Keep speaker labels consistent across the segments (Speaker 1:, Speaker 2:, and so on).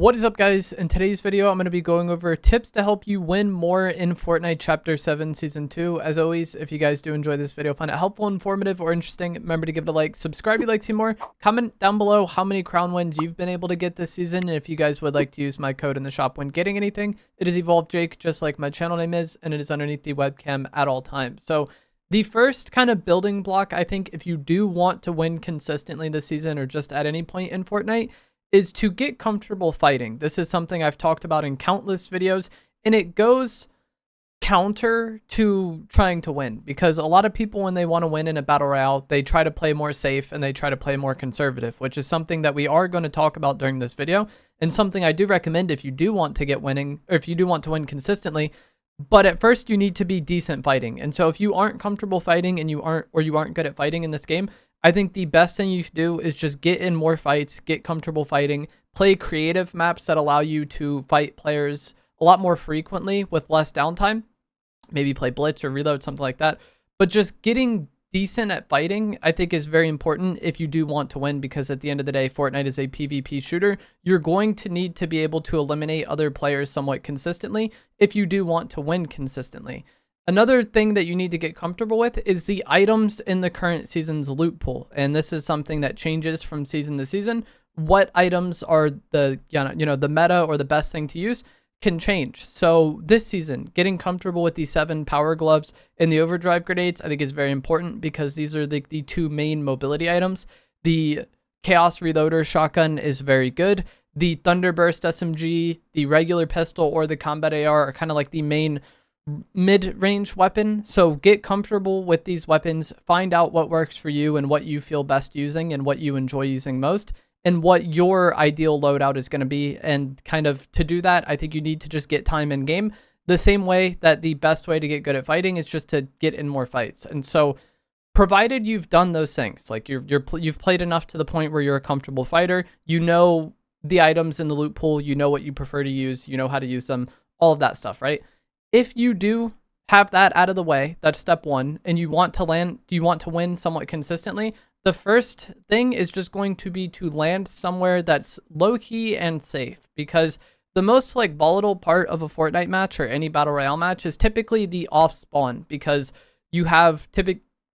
Speaker 1: What is up, guys? In today's video, I'm going to be going over tips to help you win more in Fortnite Chapter 7 Season 2. As always, if you guys do enjoy this video, find it helpful, informative, or interesting, remember to give it a like, subscribe if you'd like to see more, comment down below how many crown wins you've been able to get this season, and if you guys would like to use my code in the shop when getting anything. It is Evolved Jake, just like my channel name is, and it is underneath the webcam at all times. So the first kind of building block, I think, if you do want to win consistently this season or just at any point in Fortnite, is to get comfortable fighting. This is something I've talked about in countless videos, and it goes counter to trying to win, because a lot of people, when they want to win in a battle royale, they try to play more safe and they try to play more conservative, which is something that we are going to talk about during this video, and something I do recommend if you do want to get winning, or if you do want to win consistently. But at first, you need to be decent fighting. And so if you aren't comfortable fighting and you aren't good at fighting in this game, I think the best thing you can do is just get in more fights, get comfortable fighting, play creative maps that allow you to fight players a lot more frequently with less downtime. Maybe play blitz or reload, something like that. But just getting decent at fighting, I think, is very important if you do want to win, because at the end of the day, Fortnite is a PvP shooter. You're going to need to be able to eliminate other players somewhat consistently if you do want to win consistently. Another thing that you need to get comfortable with is the items in the current season's loot pool. And this is something that changes from season to season. What items are the meta or the best thing to use can change. So this season, getting comfortable with the 7 power gloves and the overdrive grenades, I think, is very important, because these are the two main mobility items. The chaos reloader shotgun is very good. The thunderburst SMG, the regular pistol, or the combat AR are kind of like the main mid-range weapon. So get comfortable with these weapons, find out what works for you and what you feel best using and what you enjoy using most, and what your ideal loadout is going to be. And kind of to do that, I think you need to just get time in game, the same way that the best way to get good at fighting is just to get in more fights. And so provided you've done those things, like you've played enough to the point where you're a comfortable fighter, you know the items in the loot pool, you know what you prefer to use, you know how to use them, all of that stuff, right? If you do have that out of the way, that's step one, and you want to win somewhat consistently, the first thing is just going to be to land somewhere that's low-key and safe, because the most volatile part of a Fortnite match or any battle royale match is typically the off spawn, because you have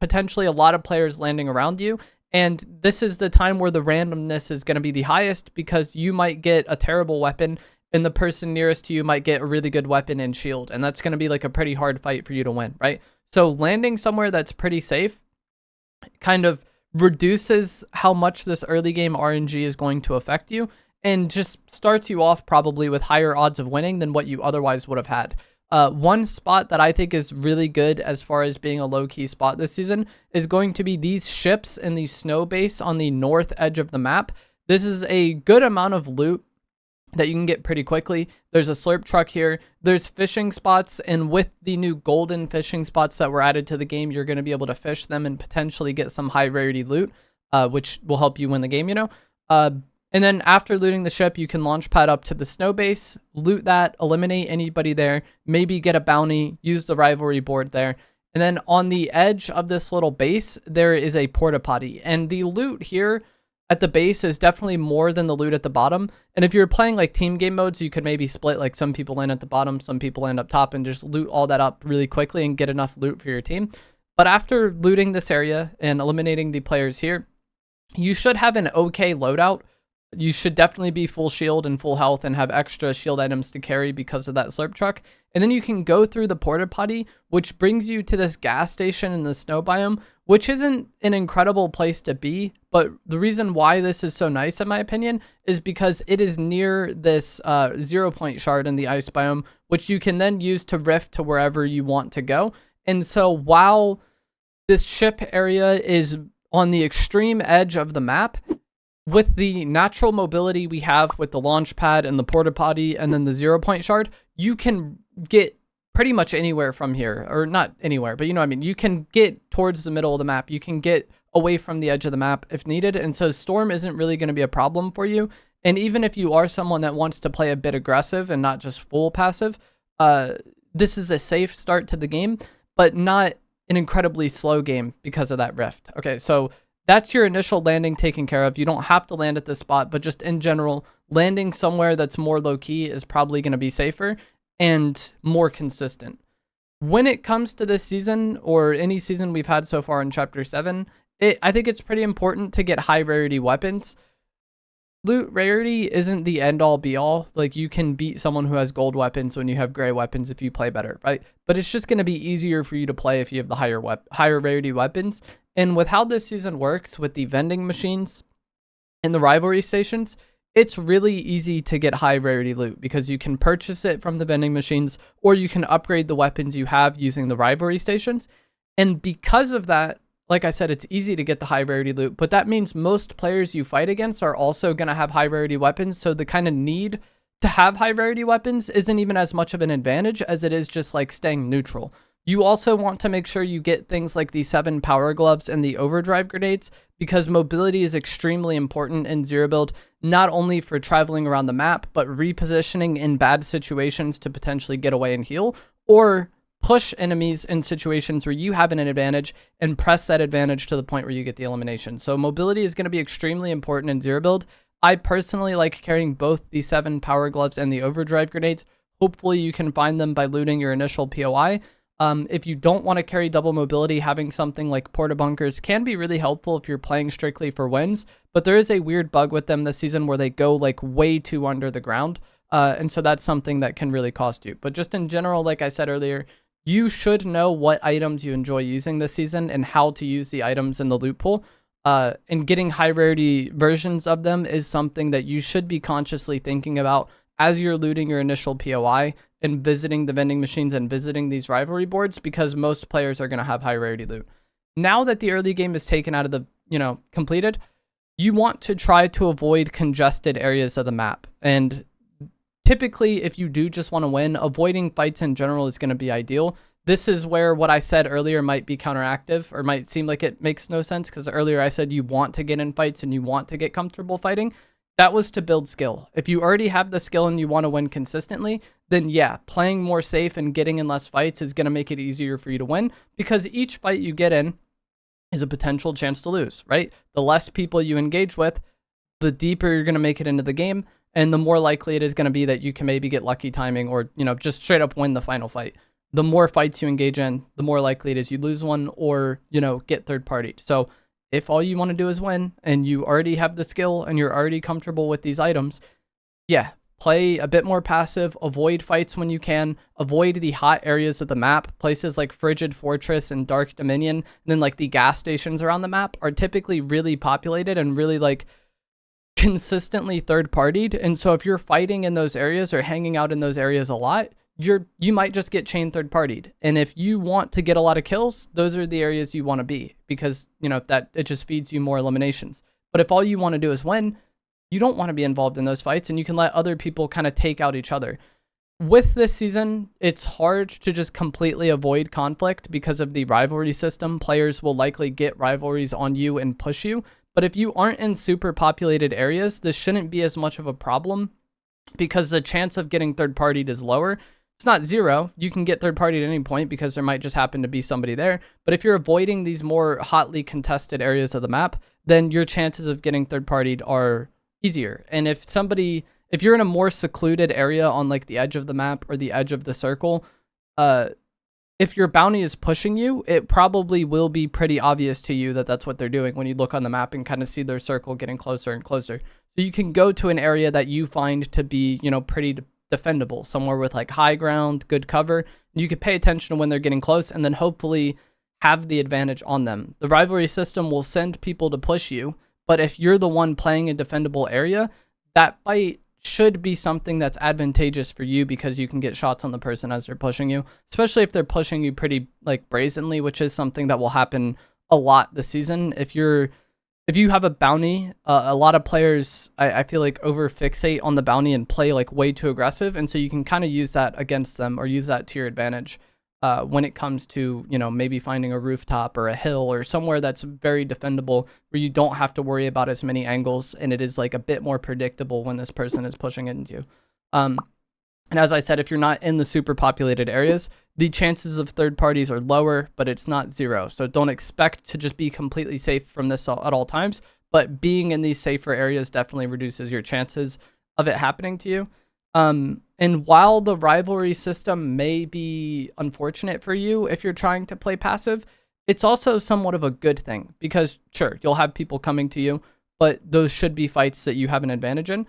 Speaker 1: potentially a lot of players landing around you, and this is the time where the randomness is going to be the highest, because you might get a terrible weapon and the person nearest to you might get a really good weapon and shield, and that's going to be like a pretty hard fight for you to win, right? So landing somewhere that's pretty safe kind of reduces how much this early game RNG is going to affect you, and just starts you off probably with higher odds of winning than what you otherwise would have had. One spot that I think is really good as far as being a low-key spot this season is going to be these ships in the snow base on the north edge of the map. This is a good amount of loot that you can get pretty quickly. There's a slurp truck here. There's fishing spots, and with the new golden fishing spots that were added to the game, you're going to be able to fish them and potentially get some high rarity loot, which will help you win the game, and then after looting the ship, you can launch pad up to the snow base, loot that, eliminate anybody there, maybe get a bounty, use the rivalry board there. And then on the edge of this little base, there is a porta potty, and the loot here at the base is definitely more than the loot at the bottom. And if you're playing like team game modes, you could maybe split, like some people land at the bottom, some people land up top, and just loot all that up really quickly and get enough loot for your team. But after looting this area and eliminating the players here, you should have an okay loadout. You should definitely be full shield and full health and have extra shield items to carry because of that slurp truck. And then you can go through the porta potty, which brings you to this gas station in the snow biome, which isn't an incredible place to be. But the reason why this is so nice, in my opinion, is because it is near this 0-point shard in the ice biome, which you can then use to rift to wherever you want to go. And so while this ship area is on the extreme edge of the map, with the natural mobility we have with the launch pad and the porta potty and then the 0-point shard, you can get pretty much anywhere from here, or not anywhere, but you know what I mean. You can get towards the middle of the map. You can get away from the edge of the map if needed. And so storm isn't really going to be a problem for you. And even if you are someone that wants to play a bit aggressive and not just full passive, this is a safe start to the game, but not an incredibly slow game because of that rift. Okay, so that's your initial landing taken care of. You don't have to land at this spot, but just in general, landing somewhere that's more low-key is probably going to be safer and more consistent. When it comes to this season, or any season we've had so far in Chapter 7, I think it's pretty important to get high rarity weapons. Loot rarity isn't the end-all be-all. Like, you can beat someone who has gold weapons when you have gray weapons if you play better, right? But it's just going to be easier for you to play if you have the higher rarity weapons. And with how this season works with the vending machines and the rivalry stations, it's really easy to get high rarity loot because you can purchase it from the vending machines, or you can upgrade the weapons you have using the rivalry stations. And because of that, like I said, it's easy to get the high rarity loot, but that means most players you fight against are also going to have high rarity weapons. So the kind of need to have high rarity weapons isn't even as much of an advantage as it is just like staying neutral. You also want to make sure you get things like the 7 power gloves and the overdrive grenades, because mobility is extremely important in zero build, not only for traveling around the map, but repositioning in bad situations to potentially get away and heal, or push enemies in situations where you have an advantage and press that advantage to the point where you get the elimination. So mobility is going to be extremely important in zero build. I personally like carrying both the 7 power gloves and the overdrive grenades. Hopefully you can find them by looting your initial POI. If you don't want to carry double mobility, having something like porta bunkers can be really helpful if you're playing strictly for wins, but there is a weird bug with them this season where they go like way too under the ground. And so that's something that can really cost you. But just in general, like I said earlier, you should know what items you enjoy using this season and how to use the items in the loot pool. And getting high rarity versions of them is something that you should be consciously thinking about as you're looting your initial POI and visiting the vending machines and visiting these rivalry boards, because most players are going to have high rarity loot. Now that the early game is taken out of the, completed, you want to try to avoid congested areas of the map. And typically, if you do just want to win, avoiding fights in general is going to be ideal. This is where what I said earlier might be counteractive, or might seem like it makes no sense, because earlier I said you want to get in fights and you want to get comfortable fighting. That was to build skill. If you already have the skill and you want to win consistently, then yeah, playing more safe and getting in less fights is going to make it easier for you to win, because each fight you get in is a potential chance to lose, right? The less people you engage with, the deeper you're going to make it into the game, and the more likely it is going to be that you can maybe get lucky timing or, just straight up win the final fight. The more fights you engage in, the more likely it is you lose one or, get third partied. So if all you want to do is win and you already have the skill and you're already comfortable with these items, yeah, play a bit more passive, avoid fights when you can, avoid the hot areas of the map. Places like Frigid Fortress and Dark Dominion, and then like the gas stations around the map are typically really populated and really like consistently third-partied. And so if you're fighting in those areas or hanging out in those areas a lot, you might just get chain third-partied. And if you want to get a lot of kills, those are the areas you want to be, because that it just feeds you more eliminations. But if all you want to do is win, you don't want to be involved in those fights, and you can let other people kind of take out each other. With this season, it's hard to just completely avoid conflict because of the rivalry system. Players will likely get rivalries on you and push you. But if you aren't in super populated areas, this shouldn't be as much of a problem, because the chance of getting third-partied is lower. It's not zero. You can get third-partied at any point because there might just happen to be somebody there. But if you're avoiding these more hotly contested areas of the map, then your chances of getting third-partied are easier. And if you're in a more secluded area on like the edge of the map or the edge of the circle, if your bounty is pushing you, it probably will be pretty obvious to you that that's what they're doing when you look on the map and kind of see their circle getting closer and closer. So you can go to an area that you find to be, pretty defendable, somewhere with like high ground, good cover. You could pay attention to when they're getting close and then hopefully have the advantage on them. The rivalry system will send people to push you, but if you're the one playing a defendable area, that fight should be something that's advantageous for you, because you can get shots on the person as they're pushing you, especially if they're pushing you pretty like brazenly, which is something that will happen a lot this season. If you have a bounty, a lot of players, I feel like, over fixate on the bounty and play like way too aggressive, and so you can kind of use that against them or use that to your advantage when it comes to, maybe finding a rooftop or a hill or somewhere that's very defendable where you don't have to worry about as many angles, and it is like a bit more predictable when this person is pushing into you. And as I said, if you're not in the super populated areas, the chances of third parties are lower, but it's not zero. So don't expect to just be completely safe from this at all times. But being in these safer areas definitely reduces your chances of it happening to you. And while the rivalry system may be unfortunate for you if you're trying to play passive, it's also somewhat of a good thing because, sure, you'll have people coming to you, but those should be fights that you have an advantage in.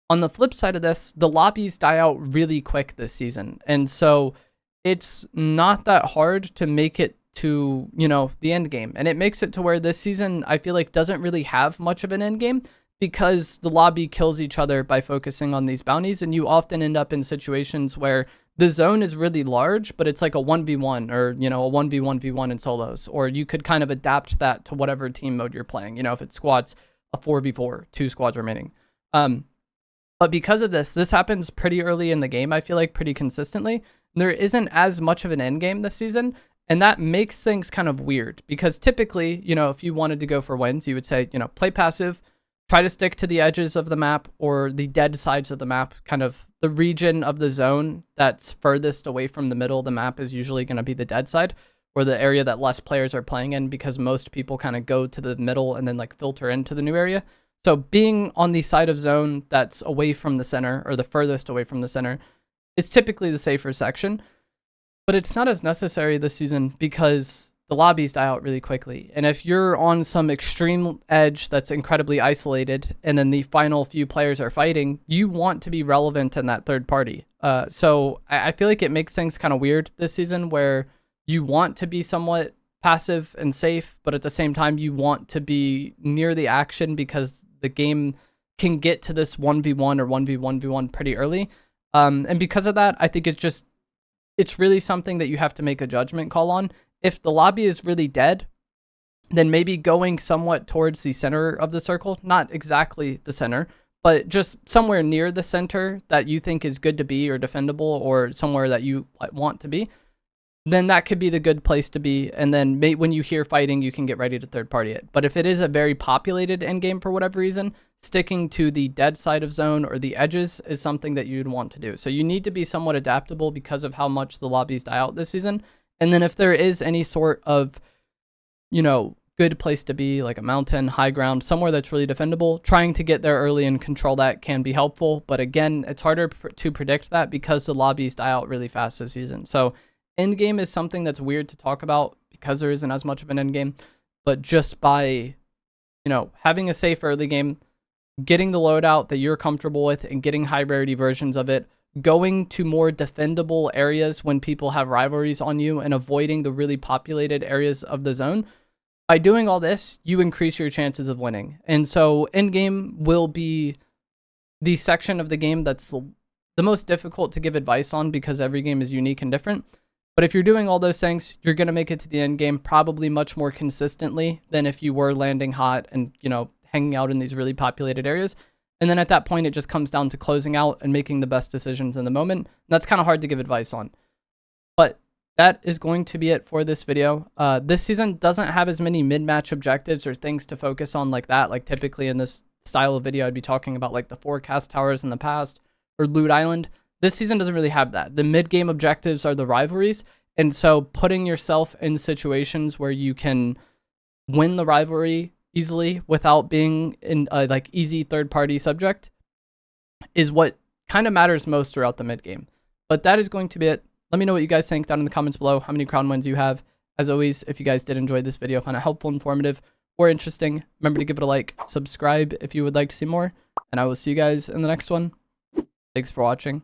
Speaker 1: On the flip side of this, the lobbies die out really quick this season. And so it's not that hard to make it to, the end game. And it makes it to where this season, I feel like, doesn't really have much of an end game because the lobby kills each other by focusing on these bounties. And you often end up in situations where the zone is really large, but it's like a 1v1 or, a 1v1v1 in solos. Or you could kind of adapt that to whatever team mode you're playing. If it's squads, a 4v4, 2 squads remaining. But because of this happens pretty early in the game, I feel like pretty consistently. There isn't as much of an end game this season, and that makes things kind of weird because typically, if you wanted to go for wins, you would say, play passive, try to stick to the edges of the map or the dead sides of the map, kind of the region of the zone that's furthest away from the middle of the map is usually going to be the dead side or the area that less players are playing in because most people kind of go to the middle and then like filter into the new area. So being on the side of zone that's away from the center or the furthest away from the center is typically the safer section, but it's not as necessary this season because the lobbies die out really quickly. And if you're on some extreme edge that's incredibly isolated and then the final few players are fighting, you want to be relevant in that third party. So I feel like it makes things kind of weird this season where you want to be somewhat passive and safe, but at the same time, you want to be near the action because the game can get to this 1v1 or 1v1v1 pretty early. And because of that, I think it's really something that you have to make a judgment call on. If the lobby is really dead, then maybe going somewhat towards the center of the circle, not exactly the center, but just somewhere near the center that you think is good to be or defendable or somewhere that you want to be, then that could be the good place to be. And then when you hear fighting, you can get ready to third party it. But if it is a very populated endgame for whatever reason, sticking to the dead side of zone or the edges is something that you'd want to do. So you need to be somewhat adaptable because of how much the lobbies die out this season. And then if there is any sort of, good place to be, like a mountain, high ground, somewhere that's really defendable, trying to get there early and control that can be helpful. But again, it's harder to predict that because the lobbies die out really fast this season. So endgame is something that's weird to talk about because there isn't as much of an endgame, but just by, having a safe early game, getting the loadout that you're comfortable with and getting high rarity versions of it, going to more defendable areas when people have rivalries on you and avoiding the really populated areas of the zone. By doing all this, you increase your chances of winning. And so endgame will be the section of the game that's the most difficult to give advice on because every game is unique and different. But if you're doing all those things, you're going to make it to the end game probably much more consistently than if you were landing hot and, hanging out in these really populated areas. And then at that point, it just comes down to closing out and making the best decisions in the moment. And that's kind of hard to give advice on. But that is going to be it for this video. This season doesn't have as many mid-match objectives or things to focus on like that. Like typically in this style of video, I'd be talking about like the forecast towers in the past or Loot Island. This season doesn't really have that. The mid-game objectives are the rivalries. And so putting yourself in situations where you can win the rivalry easily without being in a like easy third-party subject is what kind of matters most throughout the mid-game. But that is going to be it. Let me know what you guys think down in the comments below, how many crown wins you have. As always, if you guys did enjoy this video, find it helpful, informative, or interesting, remember to give it a like, subscribe if you would like to see more, and I will see you guys in the next one. Thanks for watching.